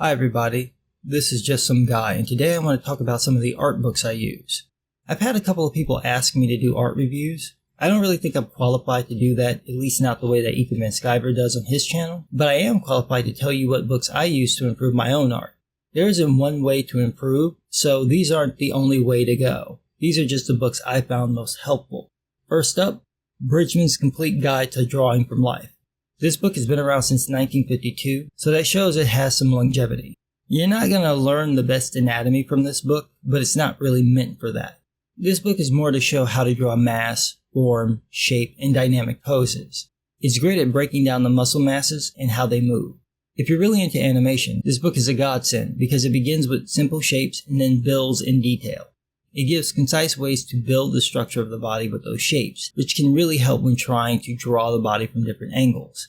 Hi everybody, this is just some guy, and today I want to talk about some of the art books I use. I've had a couple of people ask me to do art reviews. I don't really think I'm qualified to do that, at least not the way that Ethan Van Sciver does on his channel, but I am qualified to tell you what books I use to improve my own art. There isn't one way to improve, so these aren't the only way to go. These are just the books I found most helpful. First up, Bridgman's Complete Guide to Drawing from Life. This book has been around since 1952, so that shows it has some longevity. You're not going to learn the best anatomy from this book, but it's not really meant for that. This book is more to show how to draw mass, form, shape, and dynamic poses. It's great at breaking down the muscle masses and how they move. If you're really into animation, this book is a godsend because it begins with simple shapes and then builds in detail. It gives concise ways to build the structure of the body with those shapes, which can really help when trying to draw the body from different angles.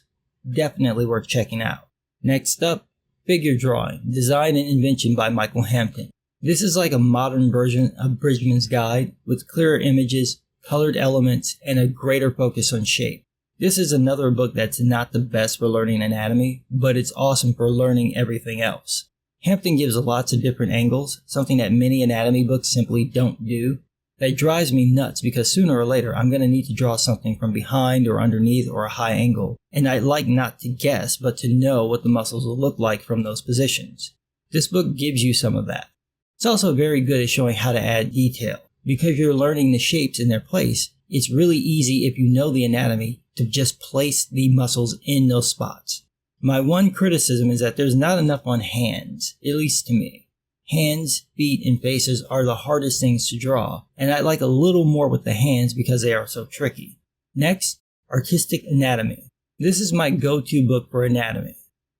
Definitely worth checking out. Next up, Figure Drawing, Design and Invention by Michael Hampton. This is like a modern version of Bridgman's Guide with clearer images, colored elements, and a greater focus on shape. This is another book that's not the best for learning anatomy, but it's awesome for learning everything else. Hampton gives lots of different angles, something that many anatomy books simply don't do. That drives me nuts because sooner or later I'm going to need to draw something from behind or underneath or a high angle, and I'd like not to guess but to know what the muscles will look like from those positions. This book gives you some of that. It's also very good at showing how to add detail. Because you're learning the shapes in their place, it's really easy if you know the anatomy to just place the muscles in those spots. My one criticism is that there's not enough on hands, at least to me. Hands, feet, and faces are the hardest things to draw, and I like a little more with the hands because they are so tricky. Next, Artistic Anatomy. This is my go-to book for anatomy.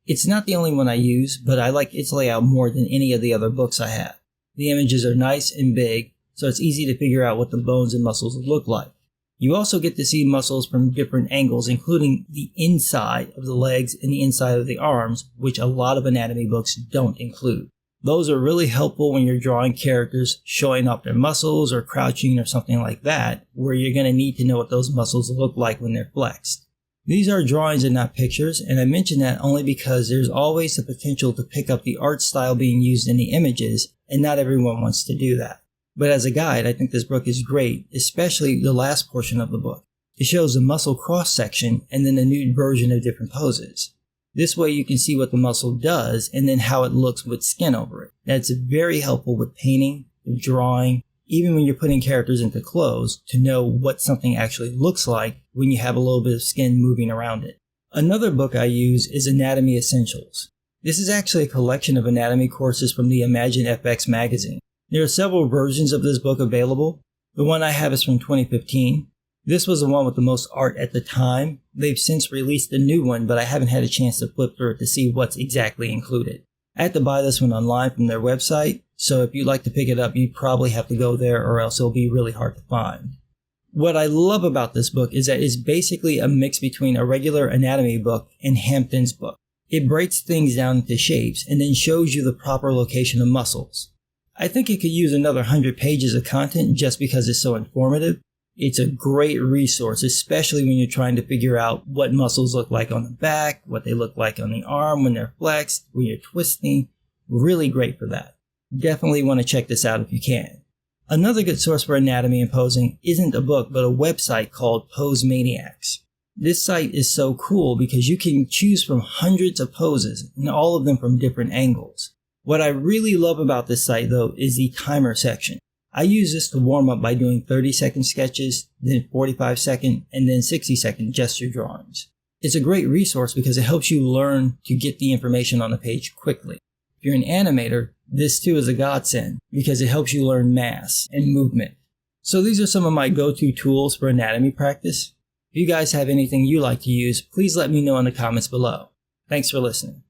It's not the only one I use, but I like its layout more than any of the other books I have. The images are nice and big, so it's easy to figure out what the bones and muscles look like. You also get to see muscles from different angles, including the inside of the legs and the inside of the arms, which a lot of anatomy books don't include. Those are really helpful when you're drawing characters showing off their muscles or crouching or something like that, where you're going to need to know what those muscles look like when they're flexed. These are drawings and not pictures, and I mention that only because there's always the potential to pick up the art style being used in the images, and not everyone wants to do that. But as a guide, I think this book is great, especially the last portion of the book. It shows a muscle cross-section and then a nude version of different poses. This way you can see what the muscle does and then how it looks with skin over it. That's very helpful with painting, drawing, even when you're putting characters into clothes to know what something actually looks like when you have a little bit of skin moving around it. Another book I use is Anatomy Essentials. This is actually a collection of anatomy courses from the Imagine FX magazine. There are several versions of this book available. The one I have is from 2015. This was the one with the most art at the time. They've since released a new one, but I haven't had a chance to flip through it to see what's exactly included. I had to buy this one online from their website, so if you'd like to pick it up, you'd probably have to go there or else it'll be really hard to find. What I love about this book is that it's basically a mix between a regular anatomy book and Hampton's book. It breaks things down into shapes and then shows you the proper location of muscles. I think it could use another 100 pages of content just because it's so informative. It's a great resource, especially when you're trying to figure out what muscles look like on the back, what they look like on the arm when they're flexed, when you're twisting. Really great for that. Definitely want to check this out if you can. Another good source for anatomy and posing isn't a book, but a website called Pose Maniacs. This site is so cool because you can choose from hundreds of poses, and all of them from different angles. What I really love about this site though is the timer section. I use this to warm up by doing 30-second sketches, then 45-second, and then 60-second gesture drawings. It's a great resource because it helps you learn to get the information on the page quickly. If you're an animator, this too is a godsend because it helps you learn mass and movement. So these are some of my go-to tools for anatomy practice. If you guys have anything you like to use, please let me know in the comments below. Thanks for listening.